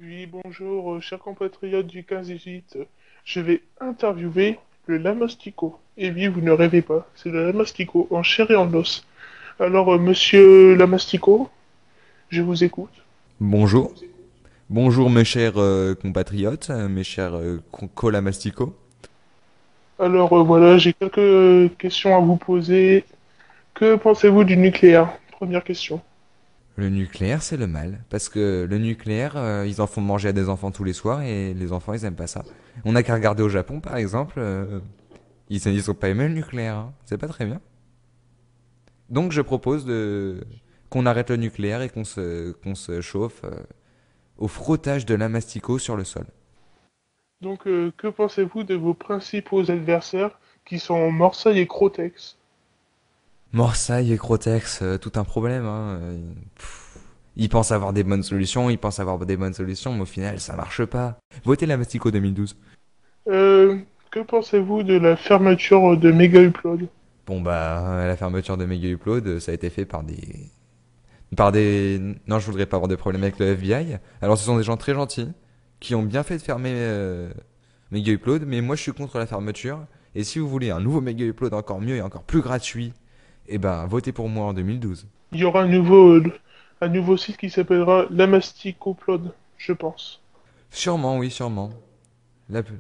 Oui, bonjour, chers compatriotes du 15 Égypte. Je vais interviewer le lamastico. Et oui, vous ne rêvez pas, c'est le lamastico en chair et en os. Alors, monsieur lamastico, je vous écoute. Bonjour. Bonjour mes chers compatriotes, mes chers colamastico. Alors, voilà, j'ai quelques questions à vous poser. Que pensez-vous du nucléaire? Première question. Le nucléaire, c'est le mal. Parce que le nucléaire, ils en font manger à des enfants tous les soirs et les enfants, ils aiment pas ça. On n'a qu'à regarder au Japon, par exemple. Ils ont pas aimé le nucléaire, hein. C'est pas très bien. Donc je propose qu'on arrête le nucléaire et qu'on se chauffe au frottage de l'amastico sur le sol. Donc, que pensez-vous de vos principaux adversaires qui sont Morsaille et Crotex? Morsaille et Crotex, tout un problème, hein. Ils pensent avoir des bonnes solutions, ils pensent avoir des bonnes solutions, mais au final, ça marche pas. Votez la Mastico 2012. Euh, que pensez-vous de la fermeture de Mega Upload? Bon bah, la fermeture de Mega Upload, ça a été fait par des. Non, je voudrais pas avoir de problème avec le FBI. Alors, ce sont des gens très gentils qui ont bien fait de fermer Mega Upload, mais moi, je suis contre la fermeture. Et si vous voulez un nouveau Mega Upload encore mieux et encore plus gratuit, eh ben, votez pour moi en 2012. Il y aura un nouveau site qui s'appellera Lamasticoplod, je pense. Sûrement, oui, sûrement.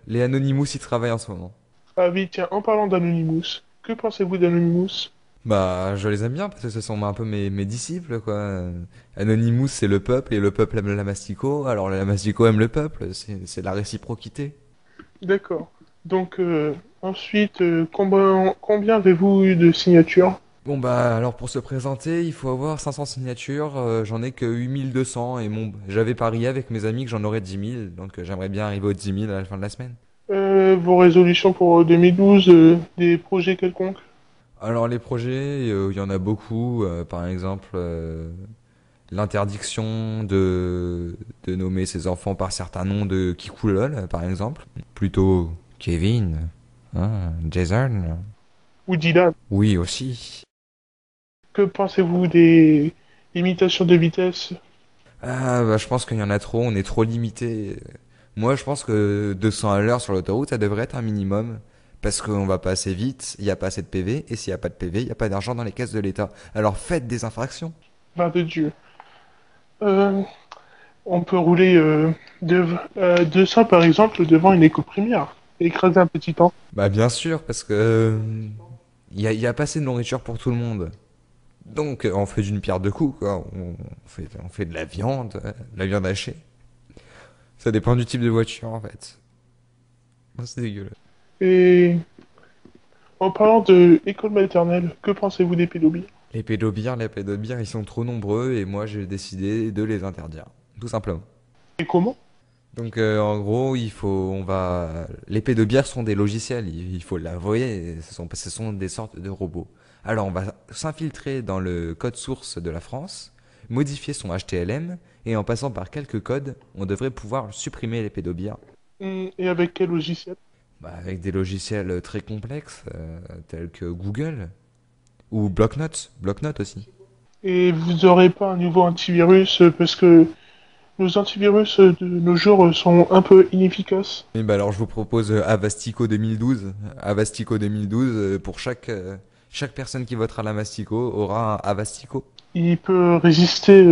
Les Anonymous y travaillent en ce moment. Ah oui, tiens, en parlant d'Anonymous, que pensez-vous d'Anonymous? Bah, je les aime bien parce que ce sont un peu mes disciples, quoi. Anonymous, c'est le peuple et le peuple aime la mastico. Alors la mastico aime le peuple. C'est la réciprocité. D'accord. Donc, ensuite, combien avez-vous eu de signatures? Bon, bah, alors pour se présenter, il faut avoir 500 signatures. J'en ai que 8200 et j'avais parié avec mes amis que j'en aurais 10 000. Donc j'aimerais bien arriver aux 10 000 à la fin de la semaine. Vos résolutions pour 2012, des projets quelconques? Alors les projets, il y en a beaucoup. Par exemple, l'interdiction de nommer ses enfants par certains noms de Kikoulol, par exemple. Plutôt Kevin, hein, Jason. Ou Dylan? Oui, aussi. Que pensez-vous des limitations de vitesse? Ah, bah, je pense qu'il y en a trop, on est trop limité. Moi, je pense que 200 à l'heure sur l'autoroute, ça devrait être un minimum. Parce qu'on va pas assez vite, il n'y a pas assez de PV, et s'il n'y a pas de PV, il n'y a pas d'argent dans les caisses de l'État. Alors faites des infractions. Main de Dieu. Euh, on peut rouler 200 par exemple devant une école primaire et écraser un petit temps. Bah bien sûr, parce que il y a pas assez de nourriture pour tout le monde. Donc, on fait d'une pierre deux coups, quoi. On fait de la viande hachée. Ça dépend du type de voiture, en fait. Oh, c'est dégueulasse. Et en parlant de école maternelle, que pensez-vous des pédophiles? Les pédobires, ils sont trop nombreux et moi, j'ai décidé de les interdire. Tout simplement. Et comment? Donc, en gros, les pédobires sont des logiciels, il faut l'avouer, ce sont des sortes de robots. Alors, on va s'infiltrer dans le code source de la France, modifier son HTML, et en passant par quelques codes, on devrait pouvoir supprimer les pédobires. Et avec quel logiciel? Bah, avec des logiciels très complexes, tels que Google, ou Blocknote aussi. Et vous aurez pas un nouveau antivirus parce que nos antivirus de nos jours sont un peu inefficaces. Et bah alors, je vous propose Avastico 2012. Avastico 2012, pour chaque personne qui votera la Mastico aura un Avastico. Il peut résister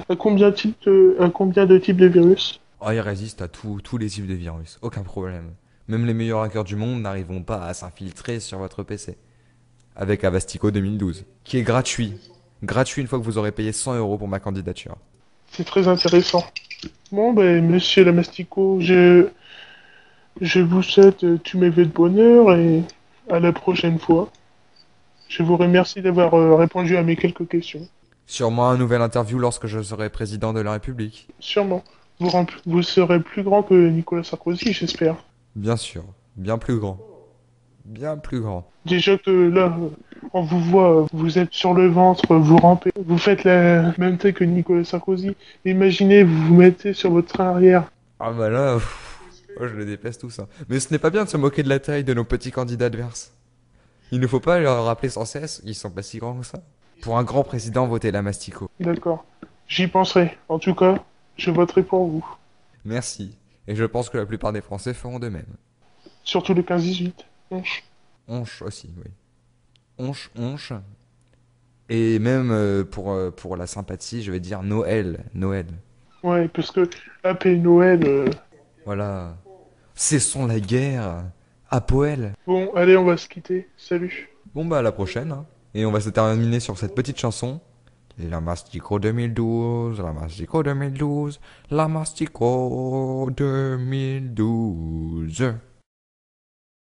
à combien de types de virus? Oh, il résiste à tous les types de virus, aucun problème. Même les meilleurs hackers du monde n'arriveront pas à s'infiltrer sur votre PC. Avec Avastico 2012, qui est gratuit. Gratuit une fois que vous aurez payé 100 euros pour ma candidature. C'est très intéressant. Bon, ben, monsieur Lamastico, je vous souhaite tous mes vœux de bonheur et à la prochaine fois. Je vous remercie d'avoir répondu à mes quelques questions. Sûrement un nouvel interview lorsque je serai président de la République. Sûrement. Vous serez plus grand que Nicolas Sarkozy, j'espère. Bien sûr, bien plus grand. Bien plus grand. Déjà que là, on vous voit, vous êtes sur le ventre, vous rampez, vous faites la même taille que Nicolas Sarkozy. Imaginez, vous vous mettez sur votre train arrière. Ah bah là, moi je le déteste tout ça. Mais ce n'est pas bien de se moquer de la taille de nos petits candidats adverses. Il ne faut pas leur rappeler sans cesse, ils sont pas si grands que ça. Pour un grand président, votez la Mastico. D'accord. J'y penserai. En tout cas, je voterai pour vous. Merci. Et je pense que la plupart des Français feront de même. Surtout le 15-18. Honche. Onche aussi, oui. Onche, onche. Et même pour la sympathie, je vais dire Noël. Noël. Ouais, parce que Happy Noël. Voilà. Cessons la guerre. À Poël. Bon, allez, on va se quitter. Salut. Bon bah à la prochaine, hein. Et on va se terminer sur cette petite chanson. La Mastico 2012, la Mastico 2012, la Mastico 2012.